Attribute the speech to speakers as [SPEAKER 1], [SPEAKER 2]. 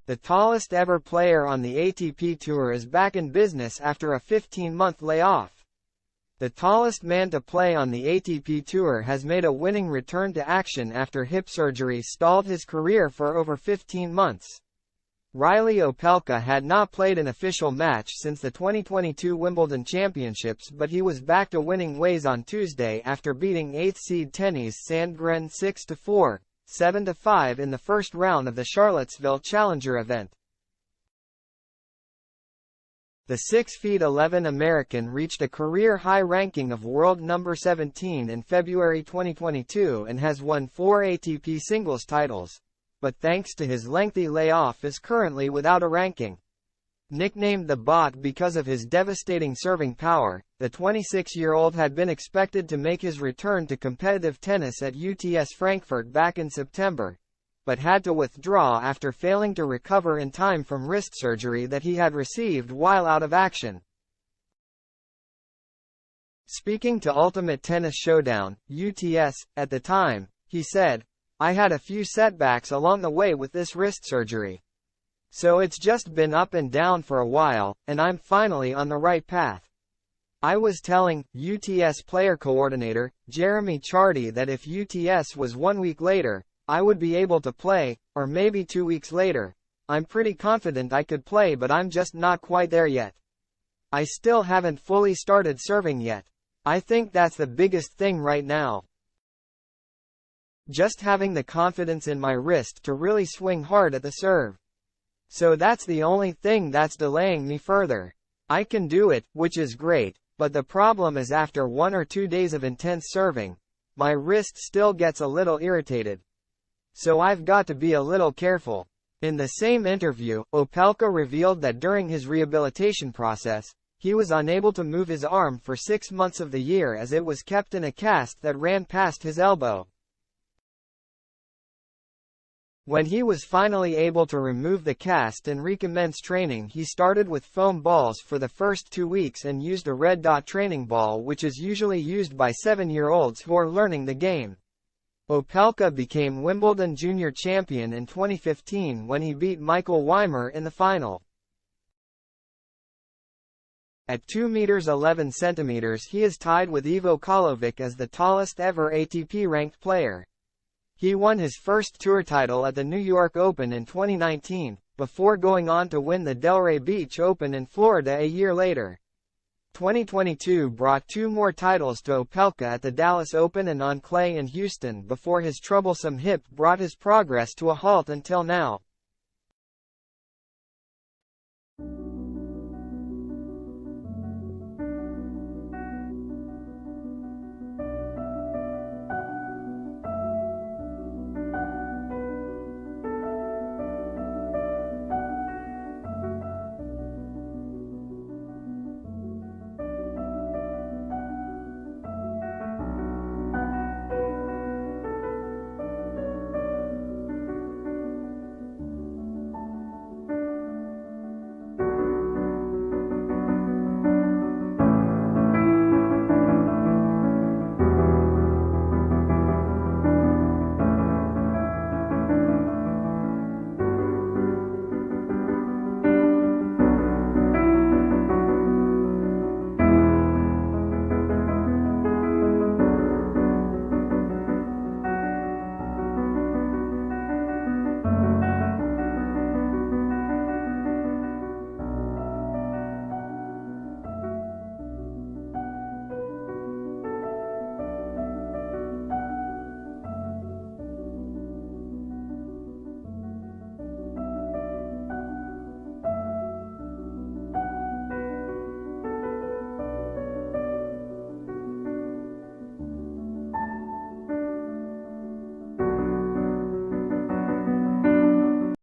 [SPEAKER 1] The tallest ever player on the ATP Tour is back in business after a 15-month layoff. The tallest man to play on the ATP Tour has made a winning return to action after hip surgery stalled his career for over 15 months. Reilly Opelka had not played an official match since the 2022 Wimbledon Championships, but he was back to winning ways on Tuesday after beating 8th seed Tennis Sandgren 6-4, 7-5 in the first round of the Charlottesville Challenger event. The 6'11" American reached a career-high ranking of world number 17 in February 2022 and has won 4 ATP singles titles, but thanks to his lengthy layoff is currently without a ranking. Nicknamed the Bot because of his devastating serving power, the 26-year-old had been expected to make his return to competitive tennis at UTS Frankfurt back in September, but had to withdraw after failing to recover in time from wrist surgery that he had received while out of action. Speaking to Ultimate Tennis Showdown, UTS, at the time, he said, "I had a few setbacks along the way with this wrist surgery. So it's just been up and down for a while, and I'm finally on the right path. I was telling UTS player coordinator, Jeremy Chardy, that if UTS was 1 week later, I would be able to play, or maybe 2 weeks later. I'm pretty confident I could play, but I'm just not quite there yet. I still haven't fully started serving yet. I think that's the biggest thing right now. Just having the confidence in my wrist to really swing hard at the serve. So that's the only thing that's delaying me further. I can do it, which is great, but the problem is after 1 or 2 days of intense serving, my wrist still gets a little irritated. So I've got to be a little careful." In the same interview, Opelka revealed that during his rehabilitation process, he was unable to move his arm for 6 months of the year as it was kept in a cast that ran past his elbow. When he was finally able to remove the cast and recommence training, he started with foam balls for the first 2 weeks and used a red dot training ball, which is usually used by 7-year-olds who are learning the game. Opelka became Wimbledon junior champion in 2015 when he beat Michael Weimer in the final. At 2 meters 11 centimeters, he is tied with Ivo Kolovic as the tallest ever ATP-ranked player. He won his first tour title at the New York Open in 2019, before going on to win the Delray Beach Open in Florida a year later. 2022 brought 2 more titles to Opelka at the Dallas Open and on clay in Houston before his troublesome hip brought his progress to a halt until now.